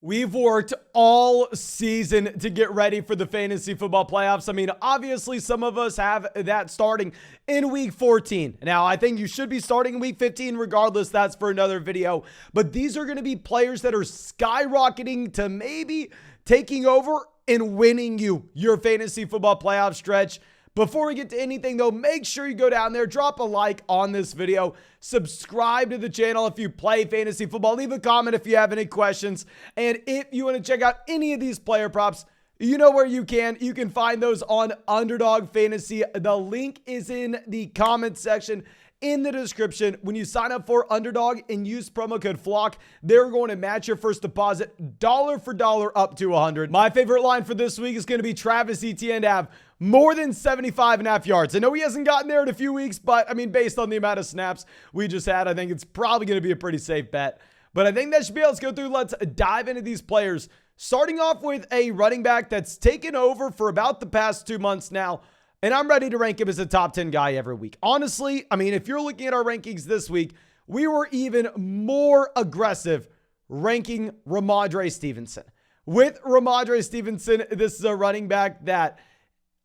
We've worked all season to get ready for the fantasy football playoffs. I mean, obviously, some of us have that starting in week 14. Now, I think you should be starting in week 15 regardless. That's for another video. But these are going to be players that are skyrocketing to maybe taking over and winning you your fantasy football playoff stretch. Before we get to anything, though, make sure you go down there, drop a like on this video, subscribe to the channel if you play fantasy football, leave a comment if you have any questions, and if you want to check out any of these player props, you know where you can. You can find those on Underdog Fantasy. The link is in the comment section in the description. When you sign up for Underdog and use promo code FLOCK, they're going to match your first deposit dollar for dollar up to 100. My favorite line for this week is going to be Travis Etienne to have more than 75.5 yards. I know he hasn't gotten there in a few weeks, but I mean, based on the amount of snaps we just had, I think it's probably going to be a pretty safe bet. But I think that should be able to go through. Let's dive into these players. Starting off with a running back that's taken over for about the past 2 months now. And I'm ready to rank him as a top 10 guy every week. Honestly, I mean, if you're looking at our rankings this week, we were even more aggressive ranking Rhamondre Stevenson. With Rhamondre Stevenson, this is a running back that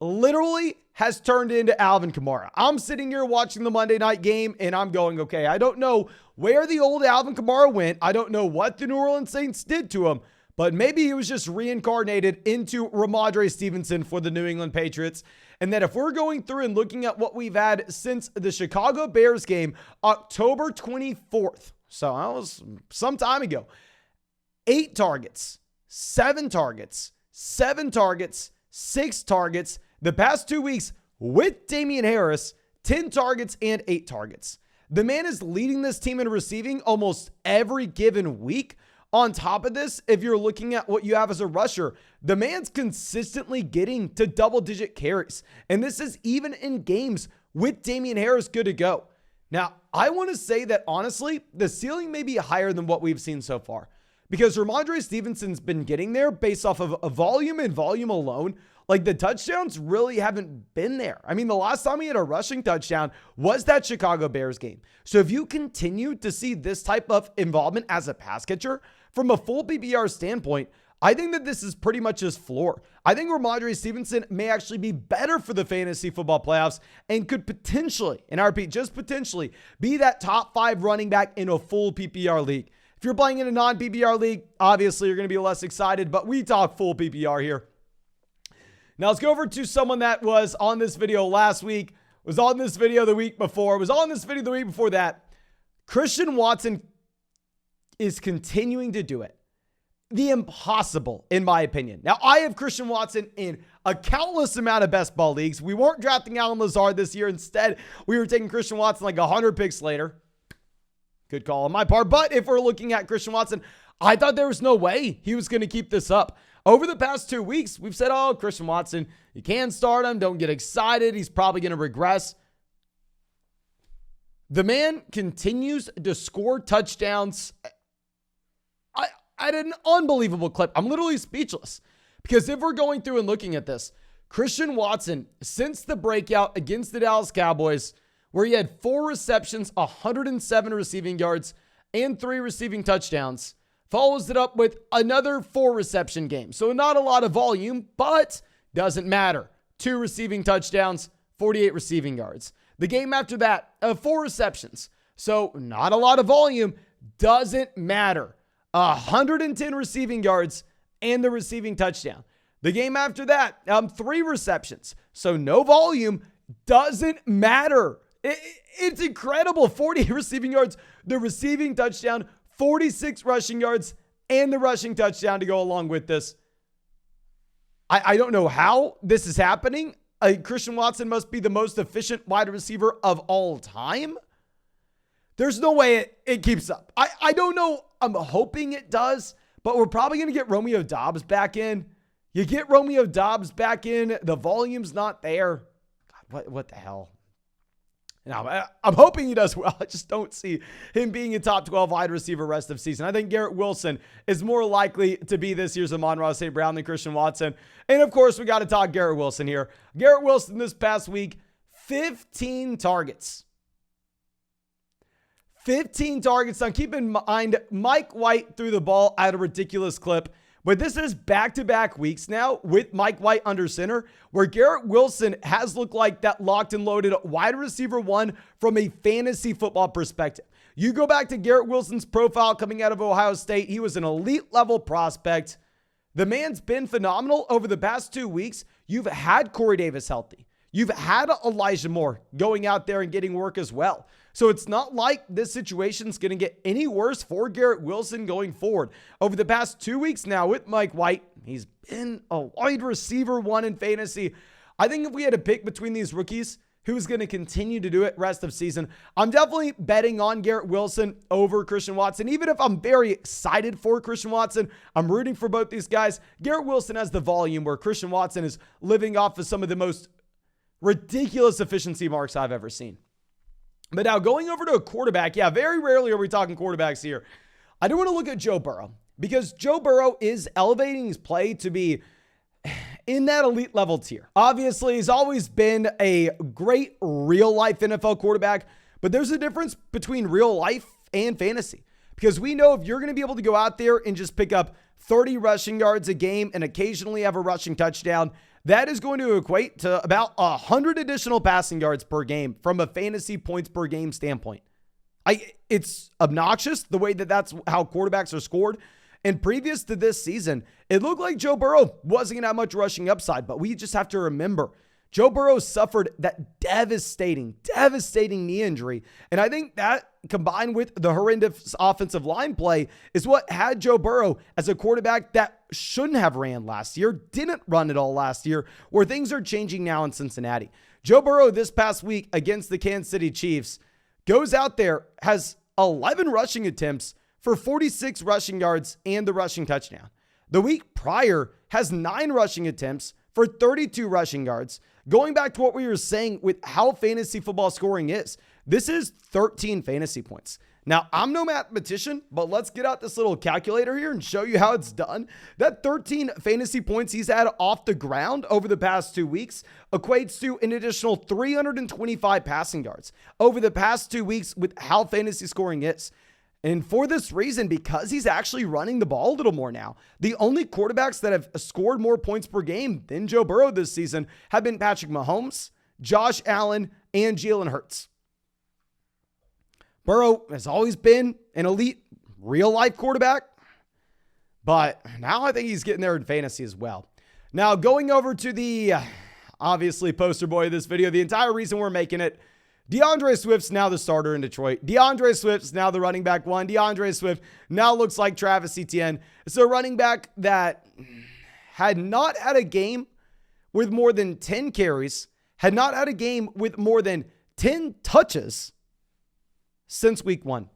literally has turned into Alvin Kamara. I'm sitting here watching the Monday night game and I'm going, okay, I don't know where the old Alvin Kamara went. I don't know what the New Orleans Saints did to him, but maybe he was just reincarnated into Rhamondre Stevenson for the New England Patriots. And that if we're going through and looking at what we've had since the Chicago Bears game, October 24th, so that was some time ago, 8 targets, 7 targets, 7 targets, 6 targets. The past 2 weeks with Damian Harris, 10 targets and 8 targets. The man is leading this team in receiving almost every given week. On top of this, if you're looking at what you have as a rusher, the man's consistently getting to double-digit carries. And this is even in games with Damian Harris good to go. Now, I want to say that, honestly, the ceiling may be higher than what we've seen so far. Because Rhamondre Stevenson's been getting there based off of a volume and volume alone. Like, the touchdowns really haven't been there. I mean, the last time he had a rushing touchdown was that Chicago Bears game. So if you continue to see this type of involvement as a pass catcher, from a full PPR standpoint, I think that this is pretty much his floor. I think Rhamondre Stevenson may actually be better for the fantasy football playoffs and could potentially, and I repeat, just potentially, be that top 5 running back in a full PPR league. If you're playing in a non-PPR league, obviously you're going to be less excited, but we talk full PPR here. Now let's go over to someone that was on this video last week, was on this video the week before, was on this video the week before that. Christian Watson is continuing to do it. The impossible, in my opinion. Now, I have Christian Watson in a countless amount of best ball leagues. We weren't drafting Allen Lazard this year. Instead, we were taking Christian Watson like 100 picks later. Good call on my part. But if we're looking at Christian Watson, I thought there was no way he was going to keep this up. Over the past 2 weeks, we've said, oh, Christian Watson, you can start him. Don't get excited. He's probably going to regress. The man continues to score touchdowns at an unbelievable clip. I'm literally speechless. Because if we're going through and looking at this, Christian Watson, since the breakout against the Dallas Cowboys, where he had 4 receptions, 107 receiving yards, and 3 receiving touchdowns, follows it up with another 4 reception game. So not a lot of volume, but doesn't matter. 2 receiving touchdowns, 48 receiving yards. The game after that, 4 receptions. So not a lot of volume, doesn't matter. 110 receiving yards and the receiving touchdown. The game after that, 3 receptions. So no volume, doesn't matter. It's incredible. 40 receiving yards, the receiving touchdown, 46 rushing yards, and the rushing touchdown to go along with this. I don't know how this is happening. Christian Watson must be the most efficient wide receiver of all time. There's no way it keeps up. I don't know. I'm hoping it does, but we're probably going to get Romeo Doubs back in. You get Romeo Doubs back in, the volume's not there. God, what the hell? Now, I'm hoping he does well. I just don't see him being a top 12 wide receiver rest of season. I think Garrett Wilson is more likely to be this year's Amon-Ra St. Brown than Christian Watson. And of course, we got to talk Garrett Wilson here. Garrett Wilson this past week, 15 targets. 15 targets. Now, keep in mind, Mike White threw the ball at a ridiculous clip, but this is back-to-back weeks now with Mike White under center, where Garrett Wilson has looked like that locked and loaded wide receiver one from a fantasy football perspective. You go back to Garrett Wilson's profile coming out of Ohio State. He was an elite level prospect. The man's been phenomenal over the past 2 weeks. You've had Corey Davis healthy. You've had Elijah Moore going out there and getting work as well. So it's not like this situation's going to get any worse for Garrett Wilson going forward. Over the past 2 weeks now with Mike White, he's been a wide receiver one in fantasy. I think if we had to pick between these rookies, who's going to continue to do it rest of season, I'm definitely betting on Garrett Wilson over Christian Watson. Even if I'm very excited for Christian Watson, I'm rooting for both these guys. Garrett Wilson has the volume where Christian Watson is living off of some of the most ridiculous efficiency marks I've ever seen. But now going over to a quarterback, very rarely are we talking quarterbacks here. I do want to look at Joe Burrow because Joe Burrow is elevating his play to be in that elite level tier. Obviously, he's always been a great real life NFL quarterback, but there's a difference between real life and fantasy because we know if you're going to be able to go out there and just pick up 30 rushing yards a game and occasionally have a rushing touchdown, that is going to equate to about 100 additional passing yards per game from a fantasy points per game standpoint. It's obnoxious the way that that's how quarterbacks are scored. And previous to this season, it looked like Joe Burrow wasn't going to have much rushing upside, but we just have to remember Joe Burrow suffered that devastating knee injury. And I think that combined with the horrendous offensive line play is what had Joe Burrow as a quarterback that shouldn't have ran last year, didn't run at all last year, where things are changing now in Cincinnati. Joe Burrow this past week against the Kansas City Chiefs goes out there, has 11 rushing attempts for 46 rushing yards and the rushing touchdown. The week prior has 9 rushing attempts for 32 rushing yards. Going back to what we were saying with how fantasy football scoring is, this is 13 fantasy points. Now, I'm no mathematician, but let's get out this little calculator here and show you how it's done. That 13 fantasy points he's had off the ground over the past 2 weeks equates to an additional 325 passing yards over the past 2 weeks with how fantasy scoring is. And for this reason, because he's actually running the ball a little more now, the only quarterbacks that have scored more points per game than Joe Burrow this season have been Patrick Mahomes, Josh Allen, and Jalen Hurts. Burrow has always been an elite real-life quarterback, but now I think he's getting there in fantasy as well. Now, going over to the, obviously, poster boy of this video, the entire reason we're making it, DeAndre Swift's now the starter in Detroit. DeAndre Swift's now the running back one. DeAndre Swift now looks like Travis Etienne. It's a running back that had not had a game with more than 10 carries, had not had a game with more than 10 touches since week 1.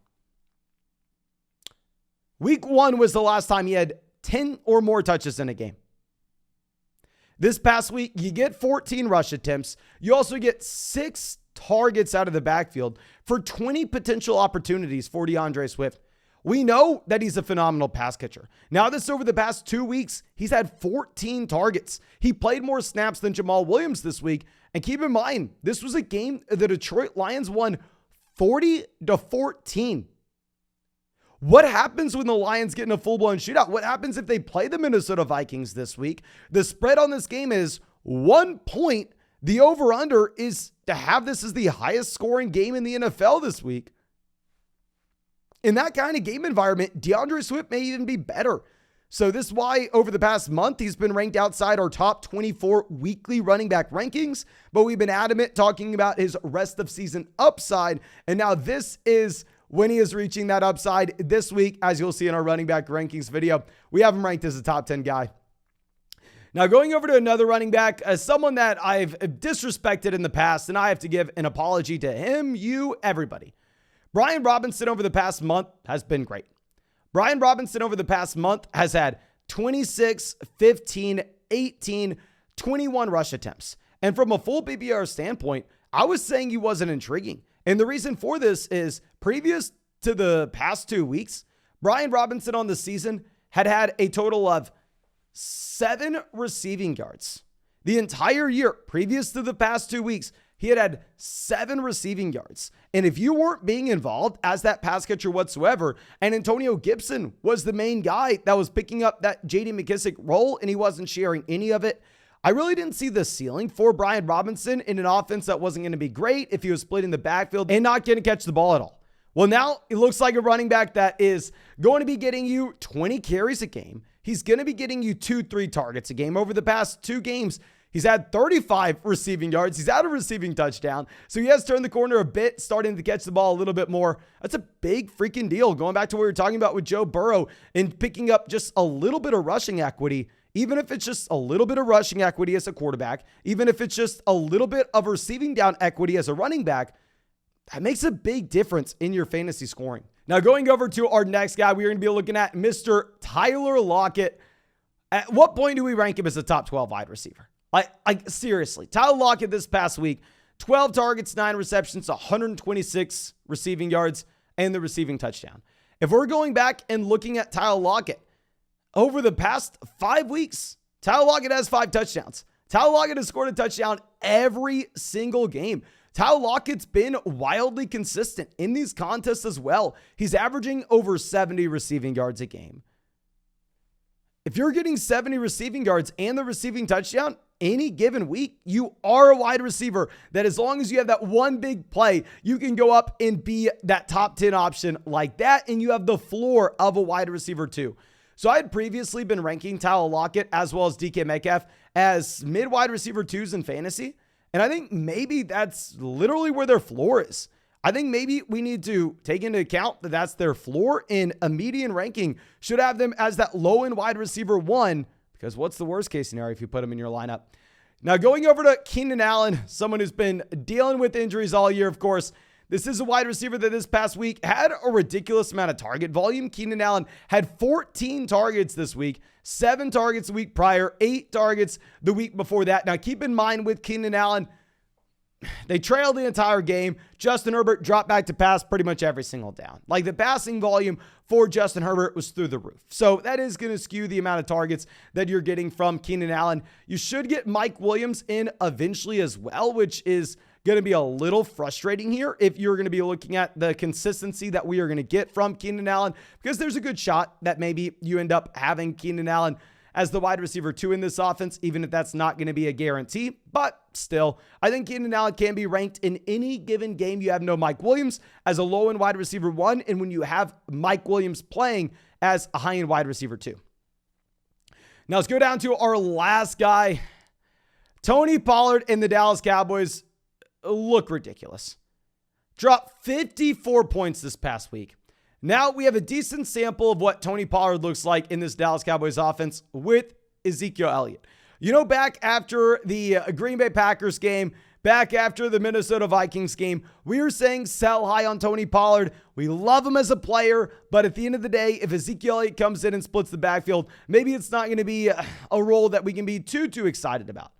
Week 1 was the last time he had 10 or more touches in a game. This past week, you get 14 rush attempts. You also get 6 targets out of the backfield for 20 potential opportunities for DeAndre Swift. We know that he's a phenomenal pass catcher. Now, this over the past 2 weeks, he's had 14 targets. He played more snaps than Jamal Williams this week. And keep in mind, this was a game the Detroit Lions won 40-14. What happens when the Lions get in a full-blown shootout? What happens if they play the Minnesota Vikings this week? The spread on this game is 1 point. The over-under is to have this as the highest scoring game in the NFL this week. In that kind of game environment, DeAndre Swift may even be better. So this is why over the past month, he's been ranked outside our top 24 weekly running back rankings, but we've been adamant talking about his rest of season upside. And now this is when he is reaching that upside this week, as you'll see in our running back rankings video. We have him ranked as a top 10 guy. Now, going over to another running back, as someone that I've disrespected in the past, and I have to give an apology to him, you, everybody. Brian Robinson over the past month has been great. Brian Robinson over the past month has had 26, 15, 18, 21 rush attempts. And from a full PPR standpoint, I was saying he wasn't intriguing. And the reason for this is previous to the past 2 weeks, Brian Robinson on the season had a total of 7 receiving yards. The entire year, previous to the past 2 weeks, he had 7 receiving yards. And if you weren't being involved as that pass catcher whatsoever, and Antonio Gibson was the main guy that was picking up that J.D. McKissic role and he wasn't sharing any of it, I really didn't see the ceiling for Brian Robinson in an offense that wasn't going to be great if he was splitting the backfield and not going to catch the ball at all. Well, now it looks like a running back that is going to be getting you 20 carries a game. He's going to be getting you 2-3 targets a game. Over the past 2 games, he's had 35 receiving yards. He's had a receiving touchdown. So he has turned the corner a bit, starting to catch the ball a little bit more. That's a big freaking deal. Going back to what we were talking about with Joe Burrow and picking up just a little bit of rushing equity, even if it's just a little bit of rushing equity as a quarterback, even if it's just a little bit of receiving down equity as a running back, that makes a big difference in your fantasy scoring. Now, going over to our next guy, we're going to be looking at Mr. Tyler Lockett. At what point do we rank him as a top 12 wide receiver? Like seriously, Tyler Lockett this past week, 12 targets, 9 receptions, 126 receiving yards, and the receiving touchdown. If we're going back and looking at Tyler Lockett, over the past 5 weeks, Tyler Lockett has 5 touchdowns. Tyler Lockett has scored a touchdown every single game. Tyler Lockett's been wildly consistent in these contests as well. He's averaging over 70 receiving yards a game. If you're getting 70 receiving yards and the receiving touchdown any given week, you are a wide receiver that as long as you have that one big play, you can go up and be that top 10 option like that, and you have the floor of a wide receiver too. So I had previously been ranking Tyler Lockett as well as DK Metcalf as mid wide receiver 2s in fantasy. And I think maybe that's literally where their floor is. I think maybe we need to take into account that that's their floor, and a median ranking should have them as that low end wide receiver 1, because what's the worst case scenario if you put them in your lineup? Now going over to Keenan Allen, someone who's been dealing with injuries all year, of course. This is a wide receiver that this past week had a ridiculous amount of target volume. Keenan Allen had 14 targets this week, 7 targets the week prior, 8 targets the week before that. Now, keep in mind with Keenan Allen, they trailed the entire game. Justin Herbert dropped back to pass pretty much every single down. Like, the passing volume for Justin Herbert was through the roof. So that is going to skew the amount of targets that you're getting from Keenan Allen. You should get Mike Williams in eventually as well, which is going to be a little frustrating here if you're going to be looking at the consistency that we are going to get from Keenan Allen, because there's a good shot that maybe you end up having Keenan Allen as the wide receiver 2 in this offense, even if that's not going to be a guarantee. But still, I think Keenan Allen can be ranked in any given game. You have no Mike Williams as a low-end wide receiver 1, and when you have Mike Williams playing as a high-end wide receiver 2. Now let's go down to our last guy. Tony Pollard and the Dallas Cowboys look ridiculous. Dropped 54 points this past week. Now we have a decent sample of what Tony Pollard looks like in this Dallas Cowboys offense with Ezekiel Elliott. You know, back after the Green Bay Packers game, back after the Minnesota Vikings game, we were saying sell high on Tony Pollard. We love him as a player, but at the end of the day, if Ezekiel Elliott comes in and splits the backfield, maybe it's not going to be a role that we can be too excited about.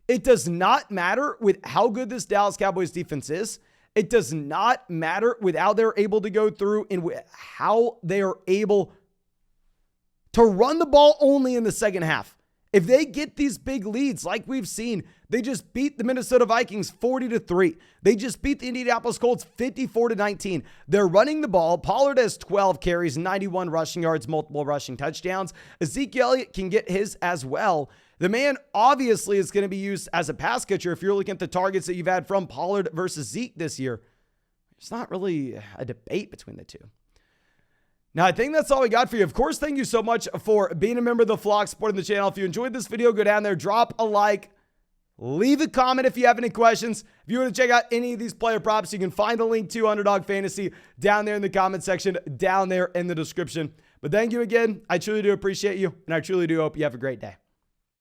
It does not matter with how good this Dallas Cowboys defense is. It does not matter with how they're able to go through and with how they are able to run the ball only in the second half. If they get these big leads like we've seen, they just beat the Minnesota Vikings 40-3. They just beat the Indianapolis Colts 54-19. They're running the ball. Pollard has 12 carries, 91 rushing yards, multiple rushing touchdowns. Ezekiel Elliott can get his as well. The man obviously is going to be used as a pass catcher. If you're looking at the targets that you've had from Pollard versus Zeke this year, it's not really a debate between the two. Now, I think that's all we got for you. Of course, thank you so much for being a member of the flock, supporting the channel. If you enjoyed this video, go down there, drop a like, leave a comment if you have any questions. If you want to check out any of these player props, you can find the link to Underdog Fantasy down there in the comment section, down there in the description. But thank you again. I truly do appreciate you, and I truly do hope you have a great day.